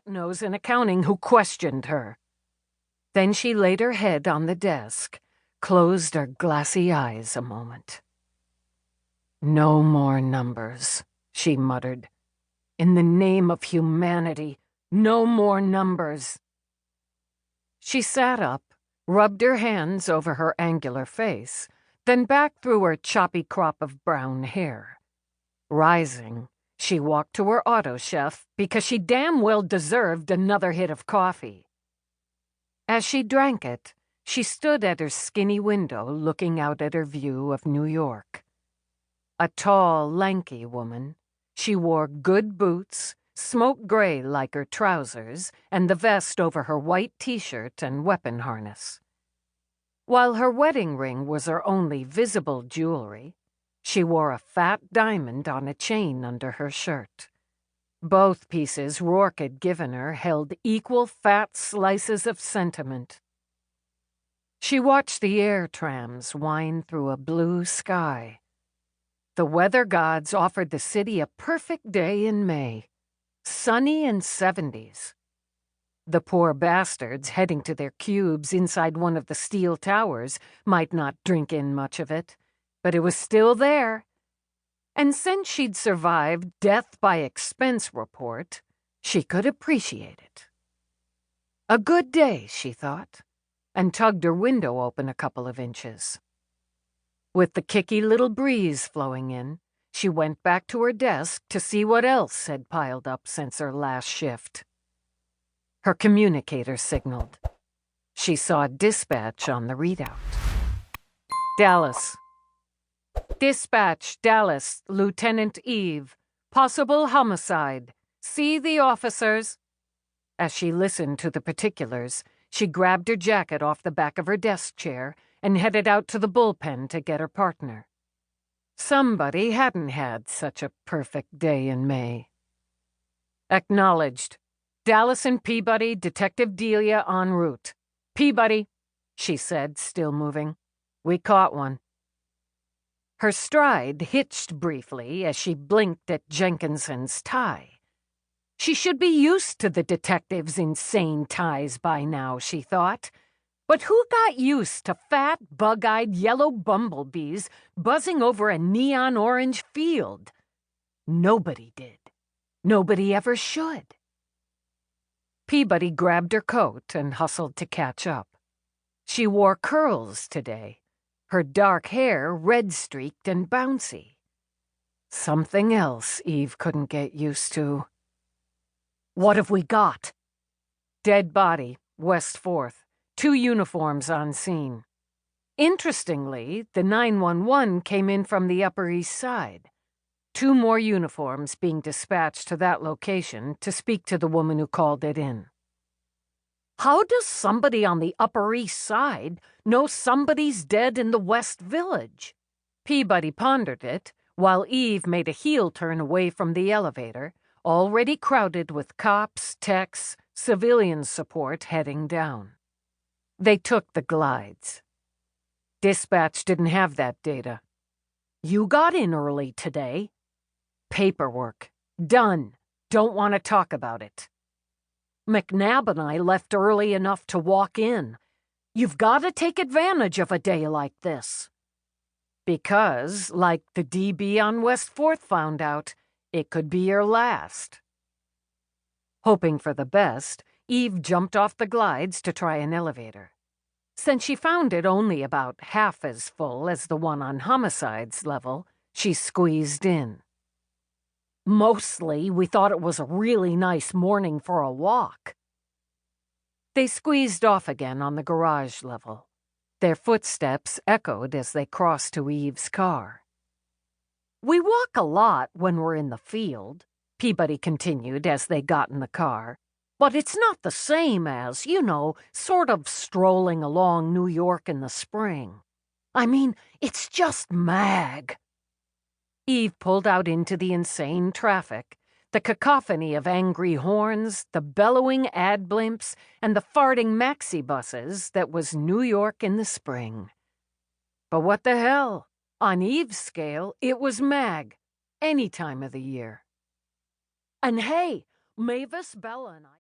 flat-nose in accounting who questioned her. Then she laid her head on the desk, closed her glassy eyes a moment. "No more numbers," she muttered. "In the name of humanity, no more numbers." She sat up, rubbed her hands over her angular face, then back through her choppy crop of brown hair. Rising, she walked to her auto chef because she damn well deserved another hit of coffee. As she drank it, she stood at her skinny window looking out at her view of New York. A tall, lanky woman, she wore good boots, smoke gray like her trousers, and the vest over her white t-shirt and weapon harness. While her wedding ring was her only visible jewelry, she wore a fat diamond on a chain under her shirt. Both pieces Rourke had given her held equal fat slices of sentiment. She watched the air trams wind through a blue sky. The weather gods offered the city a perfect day in May, sunny and 70s. The poor bastards heading to their cubes inside one of the steel towers might not drink in much of it, but it was still there. And since she'd survived death by expense report, she could appreciate it. A good day, she thought, and tugged her window open a couple of inches. With the kicky little breeze flowing in, she went back to her desk to see what else had piled up since her last shift. Her communicator signaled. She saw dispatch on the readout. Dallas. Dispatch, Dallas, Lieutenant Eve. Possible homicide. See the officers. As she listened to the particulars, she grabbed her jacket off the back of her desk chair and headed out to the bullpen to get her partner. Somebody hadn't had such a perfect day in May. Acknowledged. Dallas and Peabody, Detective Delia en route. Peabody, she said, still moving. We caught one. Her stride hitched briefly as she blinked at Jenkinson's tie. She should be used to the detective's insane ties by now, she thought. But who got used to fat, bug-eyed yellow bumblebees buzzing over a neon orange field? Nobody did. Nobody ever should. Peabody grabbed her coat and hustled to catch up. She wore curls today, her dark hair red-streaked and bouncy. Something else Eve couldn't get used to. What have we got? Dead body, West 4th. 2 uniforms on scene. Interestingly, the 911 came in from the Upper East Side. 2 more uniforms being dispatched to that location to speak to the woman who called it in. How does somebody on the Upper East Side know somebody's dead in the West Village? Peabody pondered it, while Eve made a heel turn away from the elevator, already crowded with cops, techs, civilian support heading down. They took the glides. Dispatch didn't have that data. You got in early today. Paperwork. Done. Don't want to talk about it. McNabb and I left early enough to walk in. You've got to take advantage of a day like this. Because, like the DB on West 4th found out, it could be your last. Hoping for the best, Eve jumped off the glides to try an elevator. Since she found it only about half as full as the one on Homicide's level, she squeezed in. Mostly, we thought it was a really nice morning for a walk. They squeezed off again on the garage level. Their footsteps echoed as they crossed to Eve's car. We walk a lot when we're in the field, Peabody continued as they got in the car. But it's not the same as, sort of strolling along New York in the spring. I mean, it's just mag. Eve pulled out into the insane traffic, the cacophony of angry horns, the bellowing ad blimps, and the farting maxi buses that was New York in the spring. But what the hell? On Eve's scale, it was mag, any time of the year. And hey, Mavis, Bella, and I...